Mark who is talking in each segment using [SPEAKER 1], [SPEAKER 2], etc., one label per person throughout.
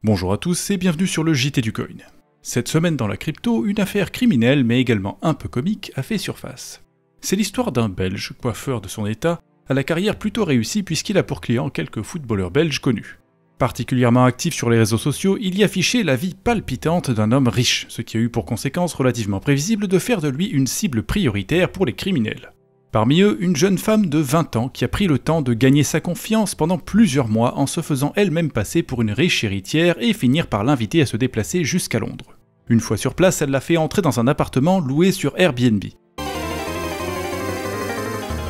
[SPEAKER 1] Bonjour à tous et bienvenue sur le JT du Coin. Cette semaine dans la crypto, une affaire criminelle mais également un peu comique a fait surface. C'est l'histoire d'un Belge, coiffeur de son état, à la carrière plutôt réussie puisqu'il a pour client quelques footballeurs belges connus. Particulièrement actif sur les réseaux sociaux, il y affichait la vie palpitante d'un homme riche, ce qui a eu pour conséquence relativement prévisible de faire de lui une cible prioritaire pour les criminels. Parmi eux, une jeune femme de 20 ans qui a pris le temps de gagner sa confiance pendant plusieurs mois en se faisant elle-même passer pour une riche héritière et finir par l'inviter à se déplacer jusqu'à Londres. Une fois sur place, elle l'a fait entrer dans un appartement loué sur Airbnb.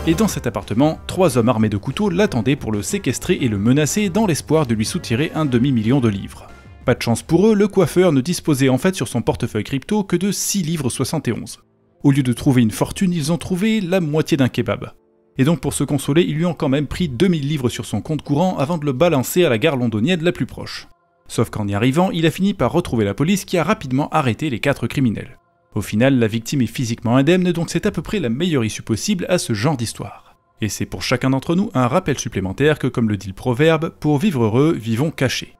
[SPEAKER 1] Et dans cet appartement, 3 hommes armés de couteaux l'attendaient pour le séquestrer et le menacer dans l'espoir de lui soutirer un demi-million de livres. Pas de chance pour eux, le coiffeur ne disposait en fait sur son portefeuille crypto que de 6 livres 71. Au lieu de trouver une fortune, ils ont trouvé la moitié d'un kebab. Et donc pour se consoler, ils lui ont quand même pris 2000 livres sur son compte courant avant de le balancer à la gare londonienne la plus proche. Sauf qu'en y arrivant, il a fini par retrouver la police qui a rapidement arrêté les 4 criminels. Au final, la victime est physiquement indemne, donc c'est à peu près la meilleure issue possible à ce genre d'histoire. Et c'est pour chacun d'entre nous un rappel supplémentaire que, comme le dit le proverbe, pour vivre heureux, vivons cachés.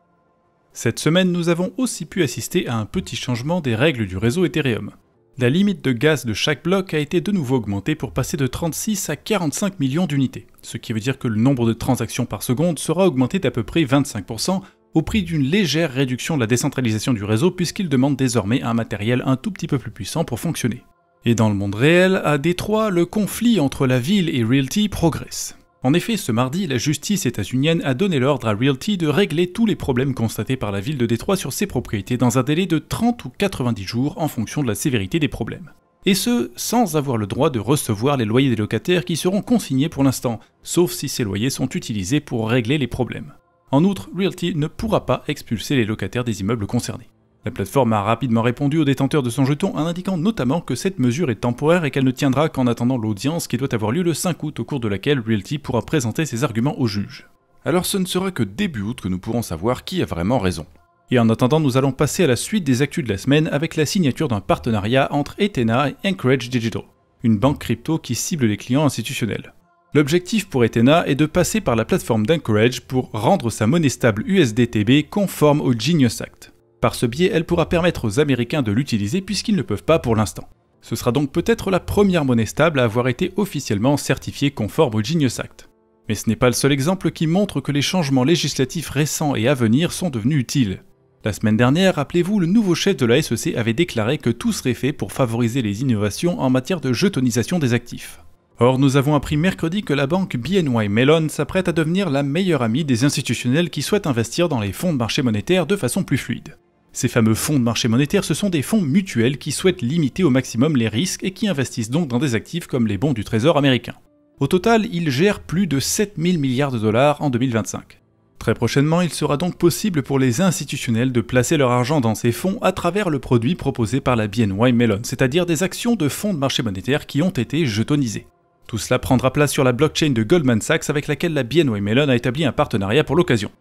[SPEAKER 1] Cette semaine, nous avons aussi pu assister à un petit changement des règles du réseau Ethereum. La limite de gaz de chaque bloc a été de nouveau augmentée pour passer de 36 à 45 millions d'unités, ce qui veut dire que le nombre de transactions par seconde sera augmenté d'à peu près 25%, au prix d'une légère réduction de la décentralisation du réseau puisqu'il demande désormais un matériel un tout petit peu plus puissant pour fonctionner. Et dans le monde réel, à Détroit, le conflit entre la ville et Realty progresse. En effet, ce mardi, la justice états-unienne a donné l'ordre à Realty de régler tous les problèmes constatés par la ville de Détroit sur ses propriétés dans un délai de 30 ou 90 jours en fonction de la sévérité des problèmes. Et ce, sans avoir le droit de recevoir les loyers des locataires qui seront consignés pour l'instant, sauf si ces loyers sont utilisés pour régler les problèmes. En outre, Realty ne pourra pas expulser les locataires des immeubles concernés. La plateforme a rapidement répondu aux détenteurs de son jeton en indiquant notamment que cette mesure est temporaire et qu'elle ne tiendra qu'en attendant l'audience qui doit avoir lieu le 5 août au cours de laquelle Realty pourra présenter ses arguments au juge. Alors ce ne sera que début août que nous pourrons savoir qui a vraiment raison. Et en attendant, nous allons passer à la suite des actus de la semaine avec la signature d'un partenariat entre Ethena et Anchorage Digital, une banque crypto qui cible les clients institutionnels. L'objectif pour Ethena est de passer par la plateforme d'Anchorage pour rendre sa monnaie stable USDTB conforme au Genius Act. Par ce biais, elle pourra permettre aux Américains de l'utiliser puisqu'ils ne peuvent pas pour l'instant. Ce sera donc peut-être la première monnaie stable à avoir été officiellement certifiée conforme au Genius Act. Mais ce n'est pas le seul exemple qui montre que les changements législatifs récents et à venir sont devenus utiles. La semaine dernière, rappelez-vous, le nouveau chef de la SEC avait déclaré que tout serait fait pour favoriser les innovations en matière de jetonisation des actifs. Or, nous avons appris mercredi que la banque BNY Mellon s'apprête à devenir la meilleure amie des institutionnels qui souhaitent investir dans les fonds de marché monétaire de façon plus fluide. Ces fameux fonds de marché monétaire, ce sont des fonds mutuels qui souhaitent limiter au maximum les risques et qui investissent donc dans des actifs comme les bons du Trésor américain. Au total, ils gèrent plus de 7000 milliards de dollars en 2025. Très prochainement, il sera donc possible pour les institutionnels de placer leur argent dans ces fonds à travers le produit proposé par la BNY Mellon, c'est-à-dire des actions de fonds de marché monétaire qui ont été jetonisées. Tout cela prendra place sur la blockchain de Goldman Sachs avec laquelle la BNY Mellon a établi un partenariat pour l'occasion.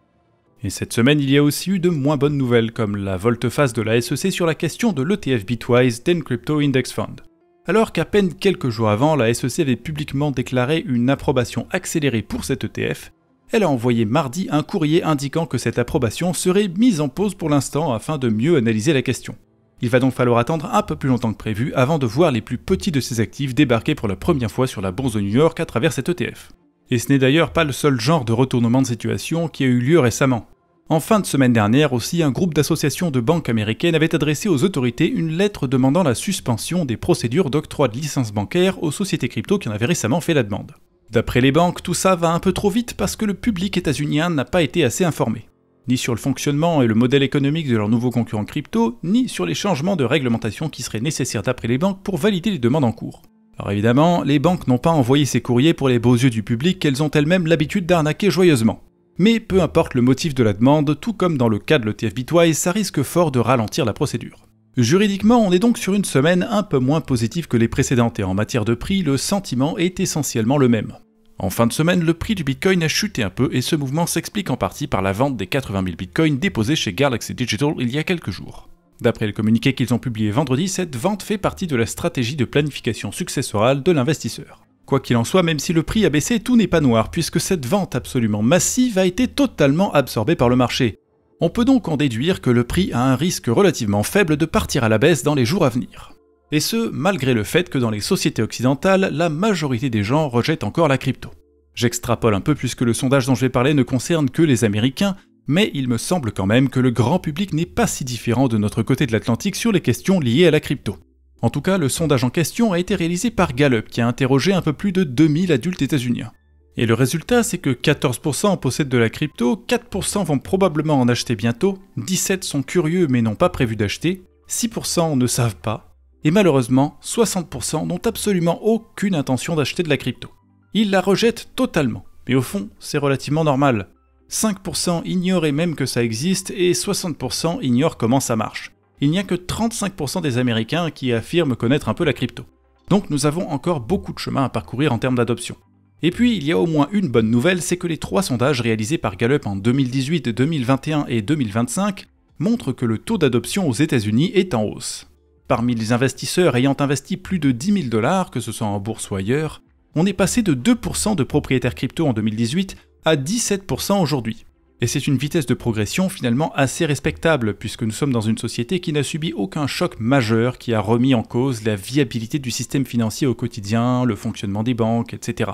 [SPEAKER 1] Et cette semaine, il y a aussi eu de moins bonnes nouvelles, comme la volte-face de la SEC sur la question de l'ETF Bitwise 10 Crypto Index Fund. Alors qu'à peine quelques jours avant, la SEC avait publiquement déclaré une approbation accélérée pour cet ETF, elle a envoyé mardi un courrier indiquant que cette approbation serait mise en pause pour l'instant afin de mieux analyser la question. Il va donc falloir attendre un peu plus longtemps que prévu avant de voir les plus petits de ces actifs débarquer pour la première fois sur la bourse de New York à travers cet ETF. Et ce n'est d'ailleurs pas le seul genre de retournement de situation qui a eu lieu récemment. En fin de semaine dernière aussi, un groupe d'associations de banques américaines avait adressé aux autorités une lettre demandant la suspension des procédures d'octroi de licences bancaires aux sociétés crypto qui en avaient récemment fait la demande. D'après les banques, tout ça va un peu trop vite parce que le public états-unien n'a pas été assez informé. Ni sur le fonctionnement et le modèle économique de leurs nouveaux concurrents crypto, ni sur les changements de réglementation qui seraient nécessaires d'après les banques pour valider les demandes en cours. Alors évidemment, les banques n'ont pas envoyé ces courriers pour les beaux yeux du public qu'elles ont elles-mêmes l'habitude d'arnaquer joyeusement. Mais peu importe le motif de la demande, tout comme dans le cas de l'ETF Bitwise, ça risque fort de ralentir la procédure. Juridiquement, on est donc sur une semaine un peu moins positive que les précédentes et en matière de prix, le sentiment est essentiellement le même. En fin de semaine, le prix du Bitcoin a chuté un peu et ce mouvement s'explique en partie par la vente des 80 000 Bitcoins déposés chez Galaxy Digital il y a quelques jours. D'après le communiqué qu'ils ont publié vendredi, cette vente fait partie de la stratégie de planification successorale de l'investisseur. Quoi qu'il en soit, même si le prix a baissé, tout n'est pas noir, puisque cette vente absolument massive a été totalement absorbée par le marché. On peut donc en déduire que le prix a un risque relativement faible de partir à la baisse dans les jours à venir. Et ce, malgré le fait que dans les sociétés occidentales, la majorité des gens rejettent encore la crypto. J'extrapole un peu puisque le sondage dont je vais parler ne concerne que les Américains, mais il me semble quand même que le grand public n'est pas si différent de notre côté de l'Atlantique sur les questions liées à la crypto. En tout cas, le sondage en question a été réalisé par Gallup, qui a interrogé un peu plus de 2000 adultes états-uniens. Et le résultat, c'est que 14% possèdent de la crypto, 4% vont probablement en acheter bientôt, 17% sont curieux mais n'ont pas prévu d'acheter, 6% ne savent pas, et malheureusement, 60% n'ont absolument aucune intention d'acheter de la crypto. Ils la rejettent totalement, mais au fond, c'est relativement normal. 5% ignoraient même que ça existe et 60% ignorent comment ça marche. Il n'y a que 35% des Américains qui affirment connaître un peu la crypto. Donc nous avons encore beaucoup de chemin à parcourir en termes d'adoption. Et puis il y a au moins une bonne nouvelle, c'est que les 3 sondages réalisés par Gallup en 2018, 2021 et 2025 montrent que le taux d'adoption aux États-Unis est en hausse. Parmi les investisseurs ayant investi plus de 10 000 $, que ce soit en bourse ou ailleurs, on est passé de 2% de propriétaires crypto en 2018 à 17% aujourd'hui. Et c'est une vitesse de progression finalement assez respectable, puisque nous sommes dans une société qui n'a subi aucun choc majeur qui a remis en cause la viabilité du système financier au quotidien, le fonctionnement des banques, etc.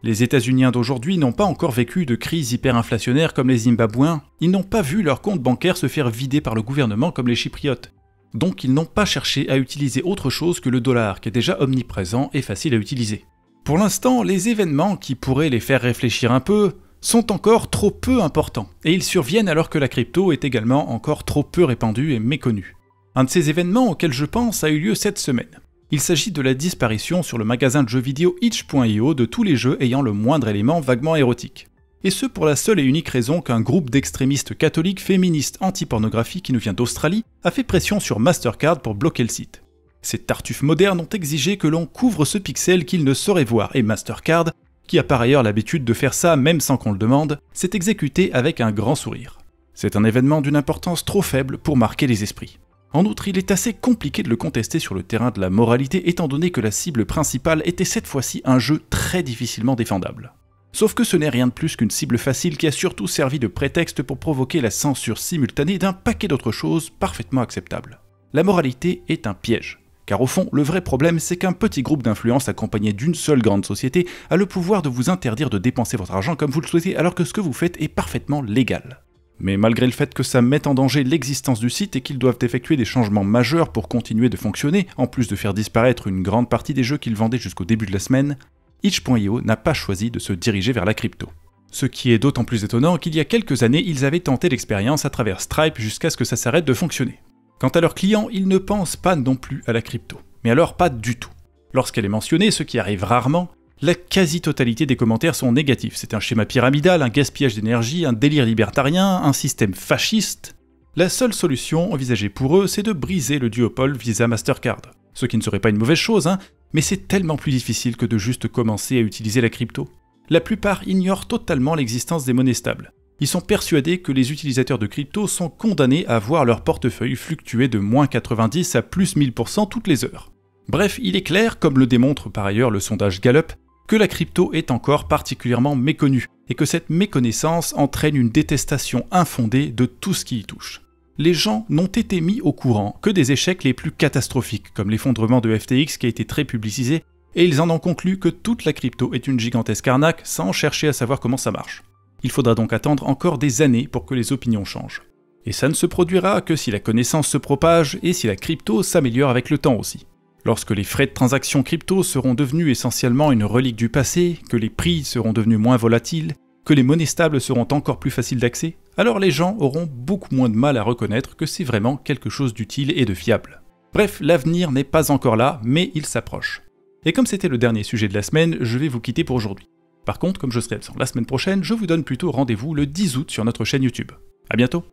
[SPEAKER 1] Les États-Unis d'aujourd'hui n'ont pas encore vécu de crise hyperinflationnaire comme les Zimbabwéens, ils n'ont pas vu leur compte bancaire se faire vider par le gouvernement comme les Chypriotes. Donc ils n'ont pas cherché à utiliser autre chose que le dollar, qui est déjà omniprésent et facile à utiliser. Pour l'instant, les événements qui pourraient les faire réfléchir un peu sont encore trop peu importants, et ils surviennent alors que la crypto est également encore trop peu répandue et méconnue. Un de ces événements auxquels je pense a eu lieu cette semaine. Il s'agit de la disparition sur le magasin de jeux vidéo itch.io de tous les jeux ayant le moindre élément vaguement érotique. Et ce pour la seule et unique raison qu'un groupe d'extrémistes catholiques féministes anti-pornographie qui nous vient d'Australie a fait pression sur Mastercard pour bloquer le site. Ces tartuffes modernes ont exigé que l'on couvre ce pixel qu'ils ne sauraient voir, et Mastercard, qui a par ailleurs l'habitude de faire ça même sans qu'on le demande, s'est exécuté avec un grand sourire. C'est un événement d'une importance trop faible pour marquer les esprits. En outre, il est assez compliqué de le contester sur le terrain de la moralité étant donné que la cible principale était cette fois-ci un jeu très difficilement défendable. Sauf que ce n'est rien de plus qu'une cible facile qui a surtout servi de prétexte pour provoquer la censure simultanée d'un paquet d'autres choses parfaitement acceptables. La moralité est un piège. Car au fond, le vrai problème, c'est qu'un petit groupe d'influence accompagné d'une seule grande société a le pouvoir de vous interdire de dépenser votre argent comme vous le souhaitez alors que ce que vous faites est parfaitement légal. Mais malgré le fait que ça mette en danger l'existence du site et qu'ils doivent effectuer des changements majeurs pour continuer de fonctionner, en plus de faire disparaître une grande partie des jeux qu'ils vendaient jusqu'au début de la semaine, itch.io n'a pas choisi de se diriger vers la crypto. Ce qui est d'autant plus étonnant qu'il y a quelques années, ils avaient tenté l'expérience à travers Stripe jusqu'à ce que ça s'arrête de fonctionner. Quant à leurs clients, ils ne pensent pas non plus à la crypto. Mais alors pas du tout. Lorsqu'elle est mentionnée, ce qui arrive rarement, la quasi-totalité des commentaires sont négatifs. C'est un schéma pyramidal, un gaspillage d'énergie, un délire libertarien, un système fasciste. La seule solution envisagée pour eux, c'est de briser le duopole Visa-Mastercard. Ce qui ne serait pas une mauvaise chose, mais c'est tellement plus difficile que de juste commencer à utiliser la crypto. La plupart ignorent totalement l'existence des monnaies stables. Ils sont persuadés que les utilisateurs de crypto sont condamnés à voir leur portefeuille fluctuer de moins 90 à plus 1000% toutes les heures. Bref, il est clair, comme le démontre par ailleurs le sondage Gallup, que la crypto est encore particulièrement méconnue, et que cette méconnaissance entraîne une détestation infondée de tout ce qui y touche. Les gens n'ont été mis au courant que des échecs les plus catastrophiques, comme l'effondrement de FTX qui a été très publicisé, et ils en ont conclu que toute la crypto est une gigantesque arnaque sans chercher à savoir comment ça marche. Il faudra donc attendre encore des années pour que les opinions changent. Et ça ne se produira que si la connaissance se propage et si la crypto s'améliore avec le temps aussi. Lorsque les frais de transaction crypto seront devenus essentiellement une relique du passé, que les prix seront devenus moins volatiles, que les monnaies stables seront encore plus faciles d'accès, alors les gens auront beaucoup moins de mal à reconnaître que c'est vraiment quelque chose d'utile et de fiable. Bref, l'avenir n'est pas encore là, mais il s'approche. Et comme c'était le dernier sujet de la semaine, je vais vous quitter pour aujourd'hui. Par contre, comme je serai absent la semaine prochaine, je vous donne plutôt rendez-vous le 10 août sur notre chaîne YouTube. À bientôt!